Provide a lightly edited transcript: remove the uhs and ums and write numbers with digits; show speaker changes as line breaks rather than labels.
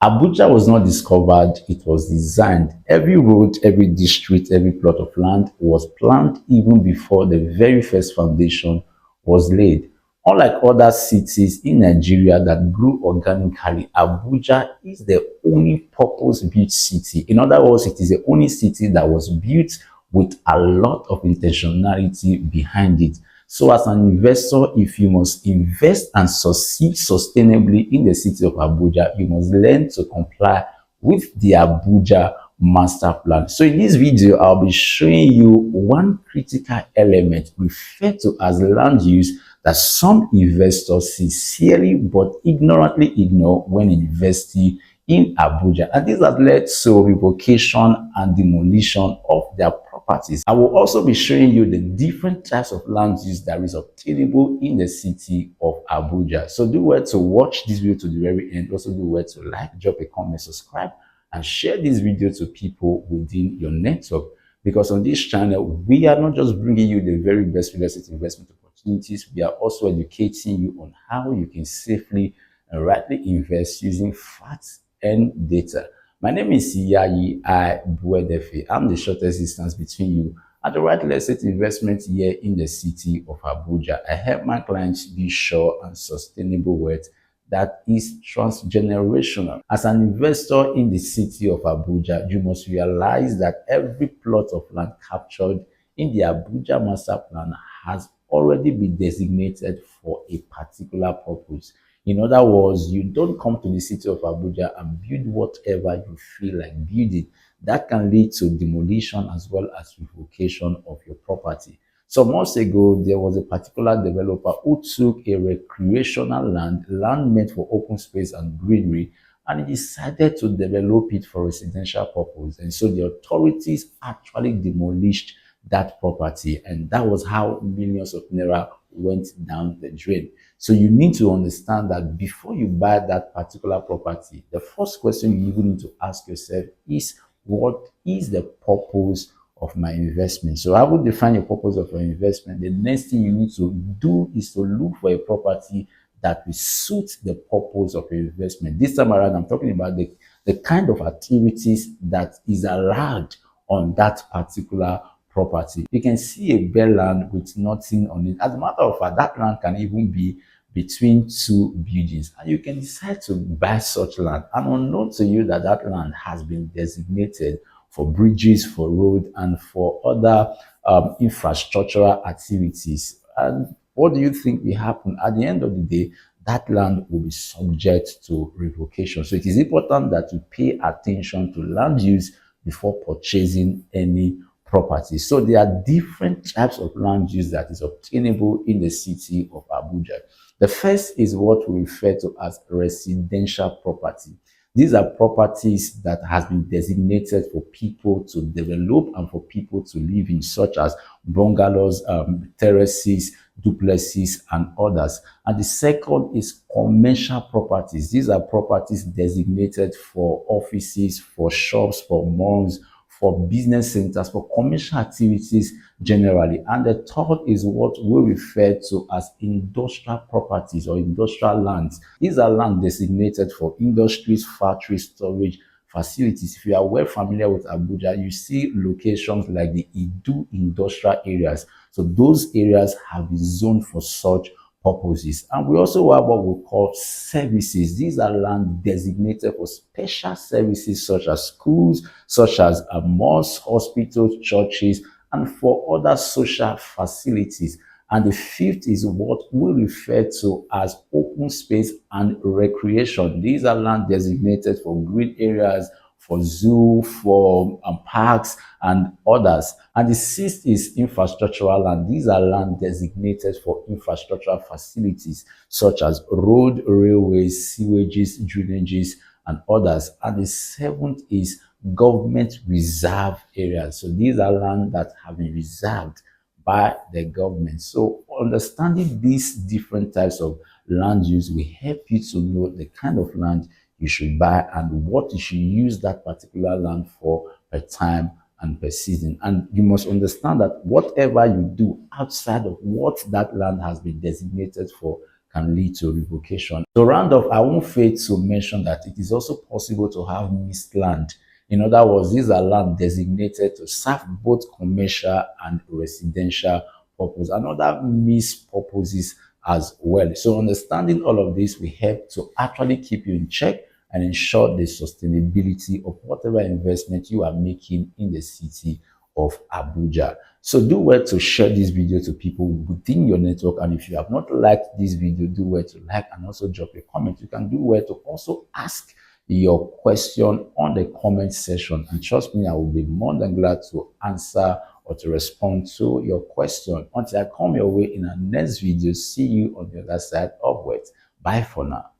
Abuja was not discovered, it was designed. Every road, every district, every plot of land was planned even before the very first foundation was laid. Unlike other cities in Nigeria that grew organically, Abuja is the only purpose-built city. In other words, it is the only city that was built with a lot of intentionality behind it. So as an investor, if you must invest and succeed sustainably in the city of Abuja, you must learn to comply with the Abuja Master Plan. So in this video, I'll be showing you one critical element referred to as land use that some investors sincerely but ignorantly ignore when investing in Abuja. And this has led to revocation and demolition of their properties. I will also be showing you the different types of land use that is obtainable in the city of Abuja. So do well to watch this video to the very end. Also do well to like, drop a comment, subscribe, and share this video to people within your network. Because on this channel, we are not just bringing you the very best real estate investment opportunities, we are also educating you on how you can safely and rightly invest using facts and data. My name is Yayi Buedefe. I'm the shortest distance between you and the right real estate investment here in the city of Abuja. I help my clients be sure and sustainable wealth that is transgenerational. As an investor in the city of Abuja, you must realize that every plot of land captured in the Abuja Master Plan has already been designated for a particular purpose. In other words, you don't come to the city of Abuja and build whatever you feel like building. That can lead to demolition as well as revocation of your property. Some months ago, there was a particular developer who took a recreational land meant for open space and greenery, and he decided to develop it for residential purpose. And so the authorities actually demolished that property, and that was how millions of naira went down the drain. So you need to understand that before you buy that particular property, the first question you even need to ask yourself is, what is the purpose of my investment? So I would define your purpose of your investment. The next thing you need to do is to look for a property that will suit the purpose of your investment. This time around, I'm talking about the kind of activities that is allowed on that particular property. You can see a bare land with nothing on it. As a matter of fact, that land can even be between two buildings, and you can decide to buy such land, and unknown to you that that land has been designated for bridges, for road, and for other infrastructural activities. And what do you think will happen? At the end of the day, that land will be subject to revocation. So it is important that you pay attention to land use before purchasing any property. So there are different types of land use that is obtainable in the city of Abuja. The first is what we refer to as residential property. These are properties that has been designated for people to develop and for people to live in, such as bungalows, terraces, duplexes, and others. And the second is commercial properties. These are properties designated for offices, for shops, for malls, for business centers, for commercial activities generally. And the third is what we refer to as industrial properties or industrial lands. These are land designated for industries, factories, storage facilities. If you are well familiar with Abuja, you see locations like the Idu industrial areas. So those areas have been zoned for such purposes. And we also have what we call services. These are land designated for special services such as schools, such as mosques, hospitals, churches, and for other social facilities. And the fifth is what we refer to as open space and recreation. These are land designated for green areas, for zoo, for parks, and others. And the sixth is infrastructural land. These are land designated for infrastructural facilities such as road, railways, sewages, drainages, and others. And the seventh is government reserve areas. So these are land that have been reserved by the government. So understanding these different types of land use will help you to know the kind of land you should buy and what you should use that particular land for per time and per season. And you must understand that whatever you do outside of what that land has been designated for can lead to revocation. To round off, I won't fail to mention that it is also possible to have mixed land. In other words, these are land designated to serve both commercial and residential purpose and other mixed purposes as well. So understanding all of this will help to actually keep you in check and ensure the sustainability of whatever investment you are making in the city of Abuja. So do well to share this video to people within your network. And if you have not liked this video, do well to like and also drop a comment. You can do well to also ask your question on the comment section. And trust me, I will be more than glad to answer or to respond to your question. Until I come your way in our next video, see you on the other side of it. Bye for now.